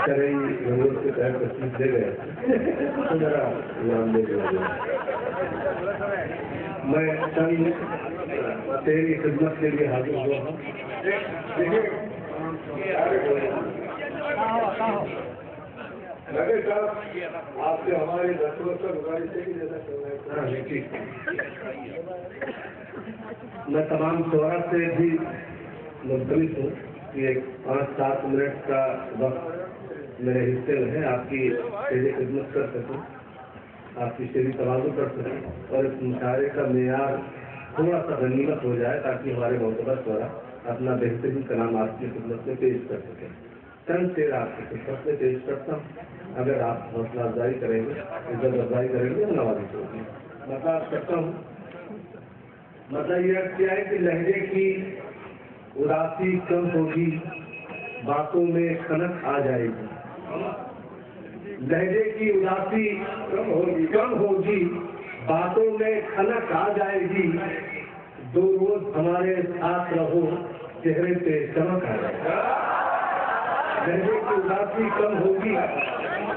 चले जरूरत के तहत तस्वीर दे गए तो जरा नाम दे दिया। मैं चंद तेरी खिदमत के लिए हाजिर हुआ हूँ। लगे साहब आपसे हमारे 10 वर्ष का गुजारिश है कि जैसा चल रहा है ठीक। मैं तमाम शोरा से भी मुल्तमिस हूँ कि एक 5-7 मिनट का वक्त मेरे हिस्से में है, आपकी तेरी खिदमत कर सकूँ, आपकी तेरी तवाज़ु कर सकूँ और इस मुशायरे का मेयार थोड़ा सा गनीमत हो जाए ताकि हमारे मोहतबर शोरा अपना बेहतरीन कलाम आपकी खिदमत में पेश कर सकें। चंद शेर आपकी खिदमत में पेश करता हूँ, अगर आप हौसला अफजाई करेंगे, इज्जत अफजाई करेंगे, नवाज़ी होगी। मतलब करता हूँ, मतलब यह क्या है कि लहजे की उदासी कम होगी, बातों में खनक आ जाएगी। लहजे की उदासी कम होगी, बातों में खनक आ जाएगी। 2 रोज हमारे साथ रहो, चेहरे पे चमक आ जाएगी। लहजे की उदासी कम होगी,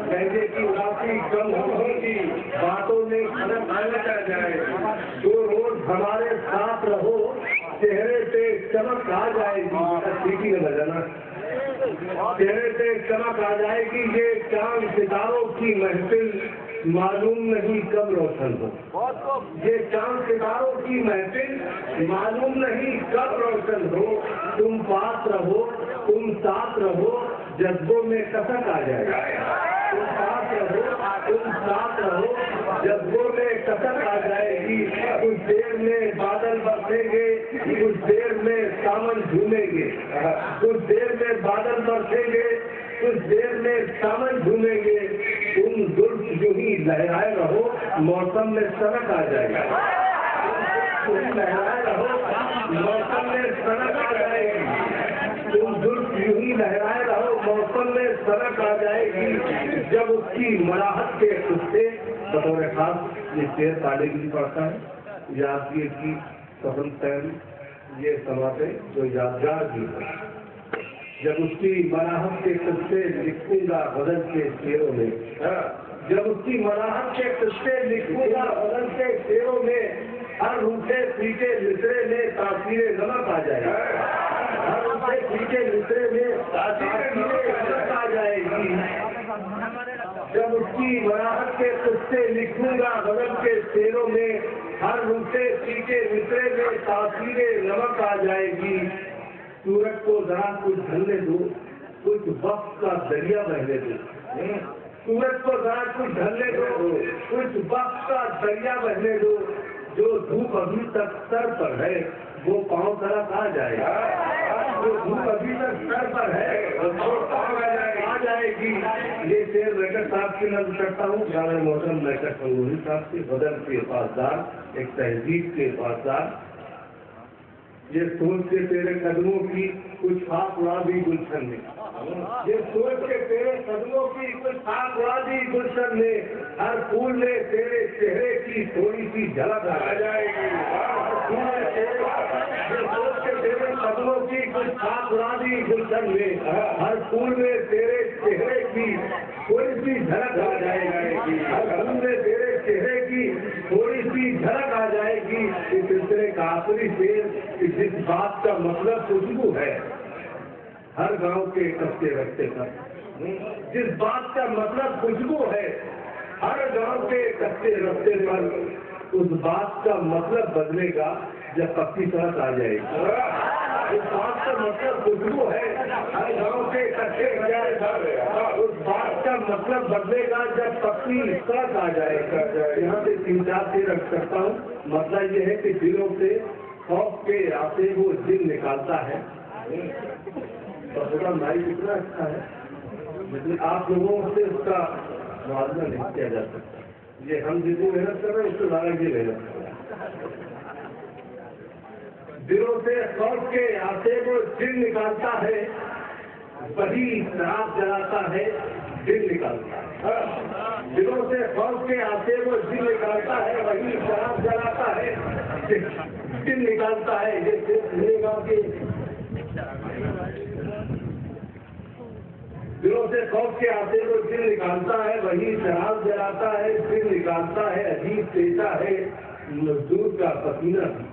लहजे की उदासी कम होगी, बातों में खनक आ जाएगी। 2 रोज हमारे साथ रहो, चेहरे पे चमक आ जाएगी। सीटी में बजाना, चेहरे पे चमक आ जाएगी। ये चांद सितारों की महफिल मालूम नहीं कब रोशन हो। ये चांद सितारों की महफिल मालूम नहीं कब रोशन हो। तुम पास रहो, तुम साथ रहो, जज्बों में कसक आ जाएगी। तुम पास रहो, तुम साथ रहो, जज्बों में कसक आ जाएगी। कुछ देर में बादल बरसेंगे, कुछ देर में सावन झूमेंगे। कुछ देर में बादल बरसेंगे, कुछ देर में सावन झूमेंगे। तुम जुल्फ यूं ही लहराए रहो, मौसम में सनक आ जाएगा। तुम लहराए रहो, मौसम में सनक आ जाएगी। तुम जुल्फ यूं ही लहराए रहो, मौसम में सनक आ जाएगी। जब उसकी मराहत के उससे बतौर खास ये शेर ताले की पड़ता है, यादगीर की सफल तैन ये समाते जो यादगार भी है। जब उसकी मराहत के किस्से लिखूंगा बदल के शेरों में, जब उसकी मराहत के किस्से लिखूंगा बदल के शेरों में, हर रूठे फीके मिसरे में तासीरे नमक आ जाएगी। हर रूठे फीके मिसरे में तासीरे नमक आ जाएगी। जब उसकी मराहत के किस्से लिखूंगा बदल के शेरों में, हर रूठे फीके मिसरे में तासीरे नमक आ जाएगी। सूरज को जरा कुछ ढलने दो, कुछ वक्त का दरिया बहने दो। सूरज को जरा कुछ ढलने दो, कुछ वक्त का दरिया बहने दो। जो धूप अभी तक सर पर है, वो पांव तरफ आ जाएगा। जो धूप अभी तक सर पर है, वो पांव आ जाएगी। ये शेर वेंकट साहब की नज़र करता हूँ, गाना मौसम वेंकट संगोही साहब के बदल के पासदार, एक तहजीब के पासदार। ये सोच के तेरे कदमों की कुछ खाक उड़ा दी गुलशन में। ये सोच के तेरे कदमों की कुछ खाक उड़ा दी गुलशन में। हर फूल में तेरे चेहरे की थोड़ी सी झलक आ जाएगी। ये सोच के तेरे कदमों की कुछ खाक उड़ा दी गुलशन में। हर फूल में तेरे चेहरे की थोड़ी सी झलक आ जाएगी। हर फूल में तेरे चेहरे की थोड़ी सी झलक आ जाएगी। इस सिलसिले का आखिरी शेर, जिस बात का मतलब खुशबू है हर गांव के कच्चे रस्ते पर, जिस बात का मतलब खुशबू है हर गांव के कच्चे रस्ते पर, उस बात का मतलब बदलेगा जब पक्की सड़क आ जाएगी। उस बात का मतलब खुशबू है हर गांव के कच्चे रस्ते पर, उस बात का मतलब बदलेगा जब पक्की सड़क आ जाएगा। यहाँ से 3-4 शेर रख सकता हूँ। मतलब ये है कि दिलों से खौफ के आते वो दिन निकालता है। और माइक इतना अच्छा है, लेकिन आप लोगों से उसका मुआवजा नहीं किया जा सकता। ये हम जितनी मेहनत कर रहे हैं उससे ज्यादा ये मेहनत कर रहे हैं। दिलों से खौफ के आते वो दिन निकालता है, वही शराब जलाता है, दिन निकालता है। दिलों से खौफ के आते वो दिन निकालता है, वही शराब जलाता है, दिन निकालता है। ये मिलेगा कि दिलों से खौफ के आते को दिल निकालता है, वही शराब जलाता है, दिल निकालता है। अजीब पेशा है मजदूर का पसीना भी,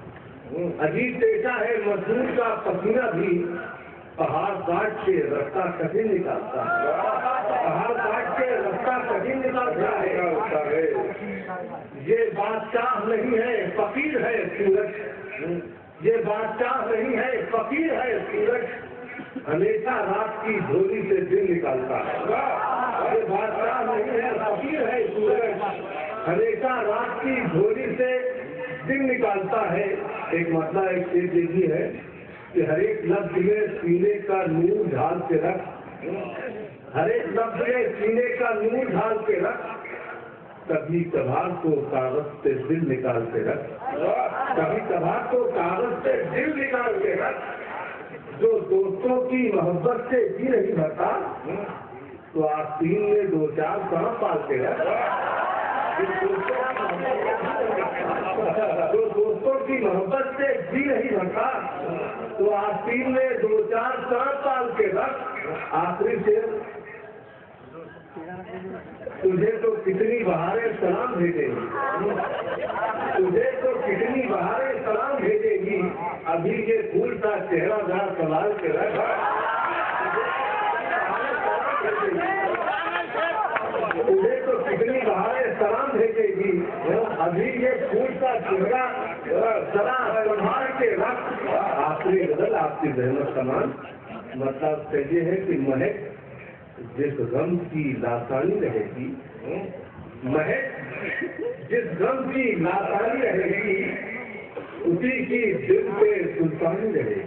अजीब पेशा है मजदूर का पसीना भी। पहाड़ काट के रास्ता कठिन निकालता है, पहाड़ काट के रास्ता कठिन निकालता है। ये बादशाह नहीं है फकीर है सूरज, ये बादशाह नहीं है फकीर है सूरज। हमेशा रात की झोली से दिन निकालता है। ये बादशाह नहीं है फकीर है सूरज, हमेशा रात की झोली से दिन निकालता है। एक मतलब एक चीज ये भी है कि हर एक लफ्ज में सीने का नूर ढाल के रख, हर एक लफ्ज में सीने का नूर ढाल के रख। कभी कभार को कागज से दिल निकाल के रख, कभी कभार को कागज से दिल निकाल के रख। जो दोस्तों की मोहब्बत से जी नहीं भरता, तो आस्तीन में दो चार सांप पाल के रख। जो दोस्तों की मोहब्बत से जी नहीं भरता, तो आस्तीन में दो चार सांप पाल के रख। आखिरी से तुझे तो कितनी बहारें सलाम भेजेगी, तुझे तो कितनी बहारें सलाम भेजेगी। अभी ये फूल का चेहरा जरा संभाल के रख, तुझे तो कितनी बहारें सलाम भेजेगी। अभी ये फूल का चेहरा जरा संभाल के रख। आखिरी बदल आपकी जहमत समान मतलब ये है कि महक जिस गम की लासानी रहेगी, महक जिस गम की लासानी रहेगी, उसी की दिल पे सुल्तानी रहेगी,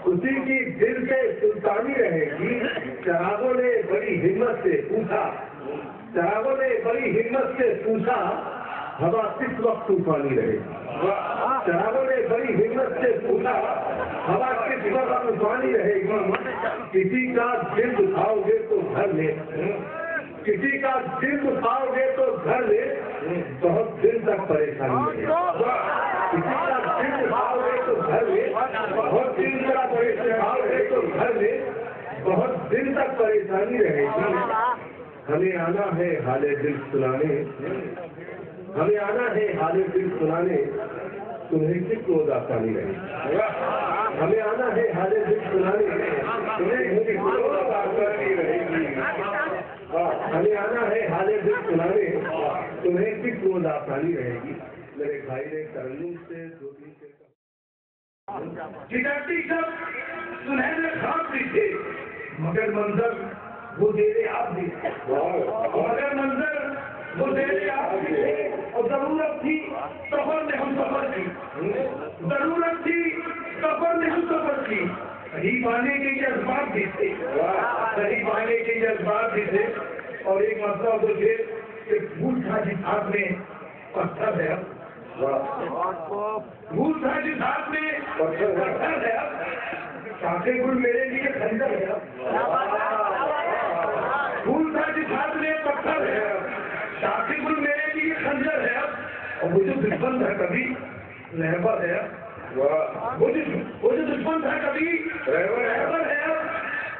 उसी की दिल पे सुल्तानी रहेगी। चरागों ने बड़ी हिम्मत से पूछा, चरागों ने बड़ी हिम्मत से पूछा, हवा किस वक्त तूफानी रहेगी। चरागों ने बड़ी हिम्मत से पूछा, हवा किस वक्त तूफानी रहेगी। किसी का दिल दुखाओगे तो घर ले, किसी का दिल दुखाओगे तो घर ले, बहुत दिन तक परेशानी रहेगी। किसी का दिल दुखाओगे तो घर ले, बहुत दिन तक परेशानी तो घर ले, बहुत दिन तक परेशानी रहेगी। हमें आना है हाले दिल सुनाने, हमें आना है हाले दिल सुनाने, तुम्हें किस रोज आसानी रहेगी। हमें आना है हाले दिल सुनाने, तुम्हें किस रोज आसानी रहेगी। हमें आना है हाले दिल सुनाने, तुम्हें किस रोज आसानी रहेगी। मेरे भाई ने तरन्नुम से दो तीन गिटारती सब सुनहरे ख्वाब भी थे, मगर मंजर वो तेरे आप भी, मगर मंजर वो तेरे आप भी थे। और जरूरत थी सफर में हम सफर की, जरूरत थी सफर में हम सफर की। सही पाने के जज्बात भी थे, सही पाने के जज्बात भी थे। और एक मसला तो थे कि भूल था जिस हाथ में पत्थर है, भूल था जिस हाथ में पत्थर है, शाखे गुल मेरे लिए खंजर है। भूल था जिस हाथ में पत्थर है, शाखे गुल मेरे लिए खंजर है। और वो जो दुश्मन था कभी रहबर है, वो जो दुश्मन था कभी रहबर है।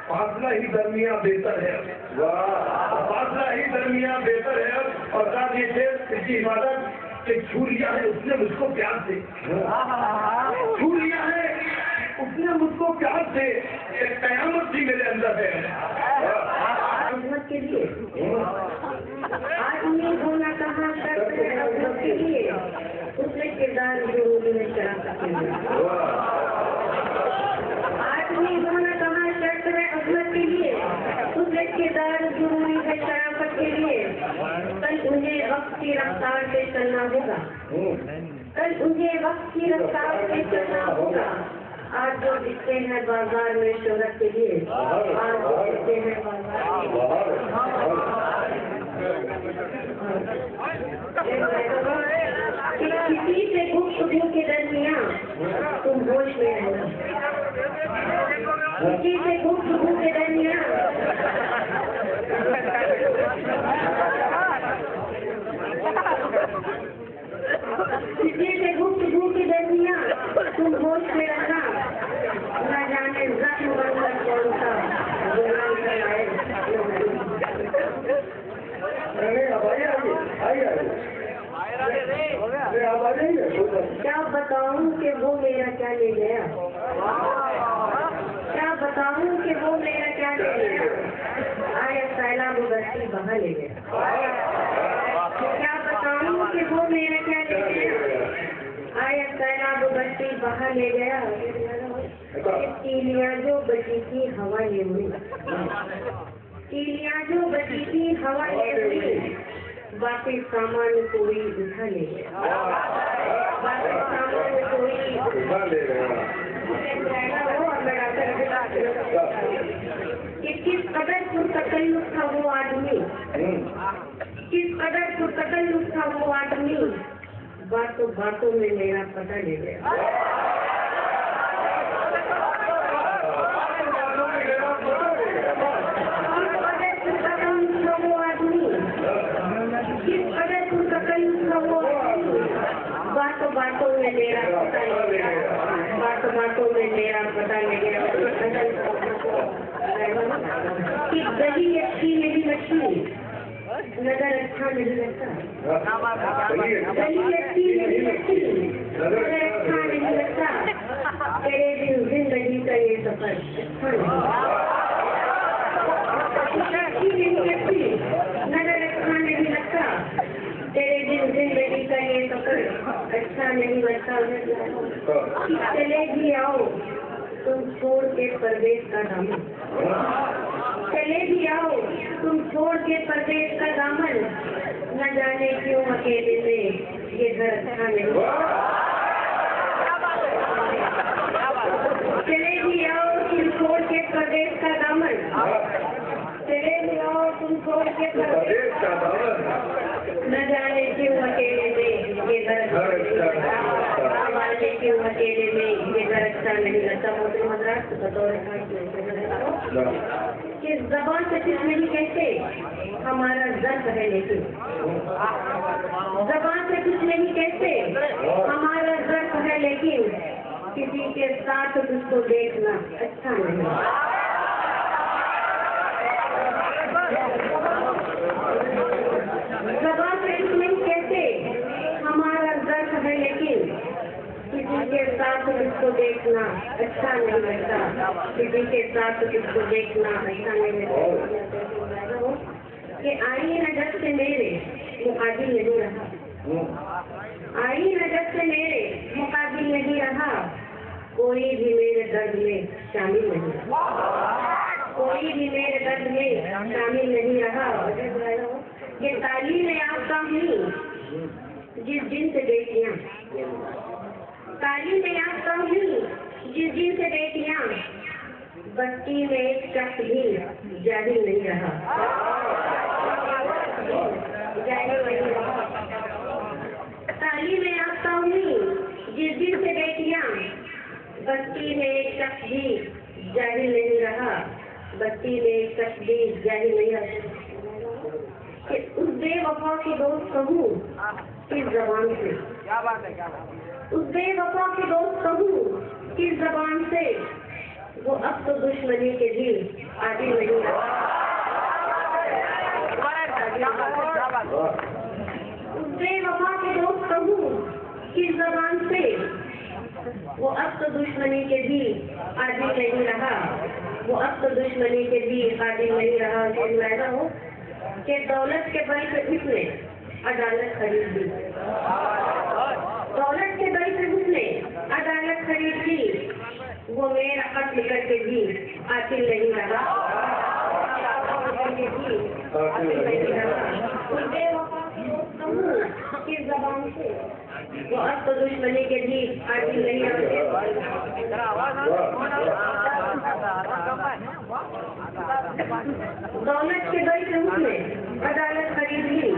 फासला ही दरमिया बेहतर है, फासला ही दरमिया बेहतर है। और साथ ये थे इसकी इबादत एक छू लिया है उसने मुझको प्यार से, छू लिया है उसने मुझको प्यार से। एक कयामत भी मेरे अंदर है। के लिए आदमी होना कहाँ तक है के लिए, उसने किरदार जरूरी है शराफत के लिए। आदमी होना कहाँ शर्त है अजमत के लिए, उसने किरदार जरूरी है शराफत के लिए। कल उन्हें वक्त की रफ्तार से चलना होगा, कल उन्हें वक्त की रफ्तार से चलना होगा। आज जो दिखते हैं बाजार में शोहरत के लिए, आज जो दिखते हैं किसी से गुफ्तगू के दरमियान तुम होश में रहना, किसी से गुफ्तगू के दरमियान किसी से गुफ्तगू के दरमियान तुम होश में रहना। न जाने जख्म बनकर कौन सा आप आ जाइए। क्या बताऊं कि वो मेरा क्या ले गया, क्या बताऊं कि वो मेरा क्या ले गया, आया सैलाब बस्ती बहा ले गया। क्या बताऊं कि वो मेरा क्या ले गया, आया सैलाब बस्ती बहा ले गया। तीलियां जो बची थी हवा ले हुई, तीलियां जो बची थी हवा ले हुई, बाकी सामान कोई उठा ले गया, बाकी सामान कोई उठा ले गया। कि किस कदर पुरतकल्लुफ था वो आदमी, किस कदर पुरतकल्लुफ था वो आदमी, बातों बातों में मेरा पता ले गया। बातों बातों में मेरा पता ले गया, बातों बातों में मेरा पता ले गया। कि गली अच्छी मेरी मछली, नजर अच्छा नहीं लगता, गली अच्छी मेरी मछली, नजर अच्छा नहीं लगता, तेरे दिन जिंदगी का ये सफर अच्छा नहीं, मेरी मछली, नजर अच्छा नहीं लगता, तेरे दिन जिंदगी का ये सफर अच्छा नहीं लगता। चले भी आओ तुम छोड़ के परदेश का दामन, चले भी आओ तुम छोड़ के परदेश का दामन, न जाने क्यों अकेले में ये घर अच्छा नहीं। चले भी आओ तुम छोड़ के परदेश का दामन, चले भी आओ तुम छोड़ के परदेश का दामन, न जाने क्यों अकेले में ये घर क्यों अकेले में ये घर अच्छा नहीं लगता। मोदी मद्रास बतौर कि जबान से कुछ नहीं कहते हमारा जर्फ है, लेकिन जबान से कुछ नहीं कहते हमारा जर्फ है, लेकिन किसी के साथ उसको देखना अच्छा नहीं। जबान से कुछ नहीं कहते हमारा जर्फ है, लेकिन किसी के साथ उसको देखना अच्छा नहीं लगता, किसी के साथ उसको देखना अच्छा नहीं लगता। कि आई नजर से मेरे मुकाबिल नहीं रहा, आई नजर से मेरे मुकाबिल नहीं रहा, कोई भी मेरे दर्द में शामिल नहीं, कोई भी मेरे दर्द में शामिल नहीं रहा। ये तालीम याफ्ता हुई जिस दिन से बेटियां, तालीम याफ्ता हुई जिस दिन से बेटियां, बस्ती में एक शख्स भी जाहिल नहीं रहा, जाहिल नहीं रहा। तालीम याफ्ता हुई जिस दिन से बेटियां, बस्ती में एक शख्स भी जाहिल नहीं रहा, बस्ती में एक शख्स भी जाहिल नहीं रहा। कि उस बेवफा के दोस्त कहूँ किस जबान से, उस बेवफा के दोस्त कहूँ किस जबान से, वो अब तो दुश्मनी के दिल आदि नहीं रहा। उस बेवफा के दोस्त कहूँ किस जबान से, वो अब तो दुश्मनी के दिल आदि नहीं रहा, वो अब तो दुश्मनी के दिल आदि नहीं रहा। ऐसा हो कि दौलत के बल पे उसने अदालत खरीद ली, दौलत के बल पे उसने अदालत खरीद ली, वो मेरा कत्ल करके भी आतिल नहीं रहा, किस जबान से, वो अब तो दुश्मनी के भी आतिल नहीं रहा। दौलत के बल पे उसने अदालत खरीद ली,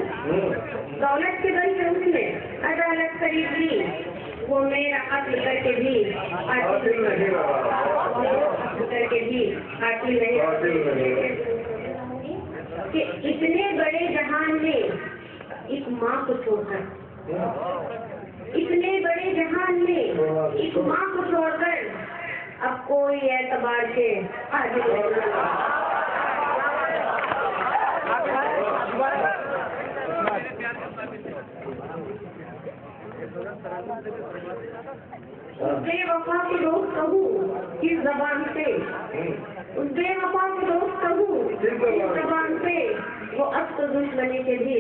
दौलत के बल पे उसने अदालत खरीद ली, वो मेरा कत्ल करके भी आतिल नहीं रहा, करके भी आतिल नहीं रहा। कि इतने बड़े जहान में एक माँ को छोड़कर, इतने बड़े जहान में एक माँ को छोड़कर अब कोई एतबार के आगे नहीं। बेवफा को दोस्त कहूँ किस जबान पे, उस बेवफा को दोस्त कहूँ किस जबान पे, वो अब तो दुश्मनी के भी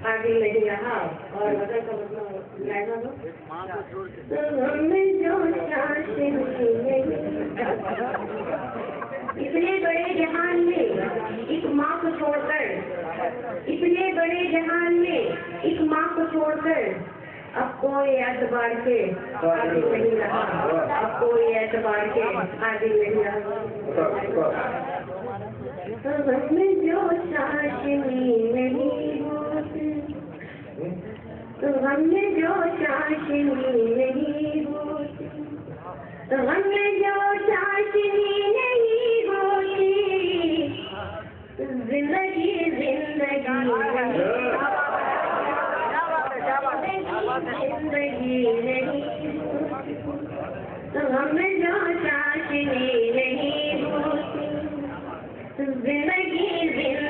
आगे नहीं रहा। और वजह का मतलब इतने बड़े जहान में एक माँ को छोड़कर, इतने बड़े जहान में एक माँ को छोड़कर अब कोई एतबार के आगे नहीं रहा, अब कोई एतबार के आगे नहीं रहा। हमें जो चाशनी नहीं होती, हमें जो चाशनी नहीं होती, हमें जो चाशनी नहीं होती, जिंदगी जिंदगी जिंदगी नहीं, हमें जो चाशनी नहीं होती, जिंदगी जिंदगी